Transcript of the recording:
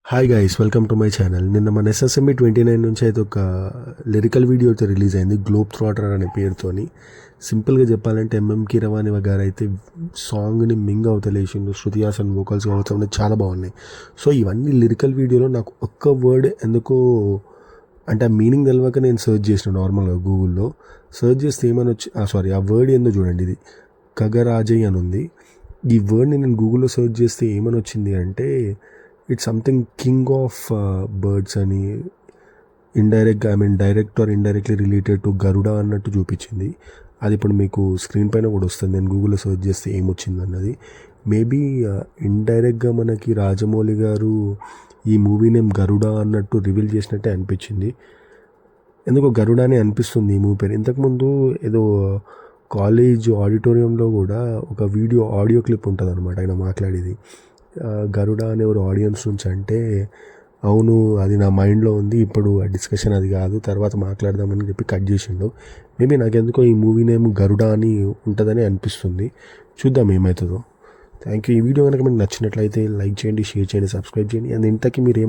Hi guys, welcome to my channel. నిన్న మన SSME 29 నుంచి అయితే ఒక లిరికల్ వీడియో అయితే రిలీజ్ అయింది, గ్లోబ్ థ్రాటర్ అనే పేరుతోని. సింపుల్గా చెప్పాలంటే కీరవాణి గారు అయితే సాంగ్ని మింగ్ అవతలేసిండు. శృతి హాసన్ వోకల్స్ కావచ్చు అనేది చాలా బాగున్నాయి. సో ఇవన్నీ లిరికల్ వీడియోలో నాకు ఒక్క వర్డ్ ఎందుకో అంటే ఆ మీనింగ్ తెలియక నేను సెర్చ్ చేసిన నార్మల్గా గూగుల్లో సెర్చ్ చేస్తే ఏమని వచ్చి ఆ వర్డ్ ఏందో చూడండి, ఇది ఖగరాజయ్ అని ఉంది. ఈ వర్డ్ని నేను గూగుల్లో సెర్చ్ చేస్తే ఏమని వచ్చింది అంటే it's something king of birds అని, direct or indirectly related to Garuda అన్నట్టు చూపించింది. అది ఇప్పుడు మీకు స్క్రీన్ పైన కూడా వస్తుంది. నేను గూగుల్లో సెర్చ్ చేస్తే ఏమొచ్చింది అన్నది. మేబీ ఇండైరెక్ట్గా మనకి రాజమౌళి గారు ఈ మూవీ నేమ్ గరుడ అన్నట్టు రివీల్ చేసినట్టే అనిపించింది. ఎందుకో గరుడ అని అనిపిస్తుంది ఈ మూవీ పేరు. ఇంతకుముందు ఏదో కాలేజ్ ఆడిటోరియంలో కూడా ఒక ఆడియో క్లిప్ ఉంటుంది అనమాట, ఆయన మాట్లాడేది. గరుడ అనే ఒక ఆడియన్స్ నుంచి అంటే అవును అది నా మైండ్లో ఉంది, ఇప్పుడు ఆ డిస్కషన్ అది కాదు, తర్వాత మాట్లాడదామని చెప్పి కట్ చేసిండు. మేబీ నాకెందుకో ఈ మూవీ నేమ్ గరుడ అని ఉంటుందని అనిపిస్తుంది. చూద్దాం ఏమవుతుందో. Thank you. ఈ వీడియో కనుక మీకు నచ్చినట్లయితే లైక్ చేయండి, షేర్ చేయండి, సబ్స్క్రైబ్ చేయండి. అండ్ ఇంతకీ మీరు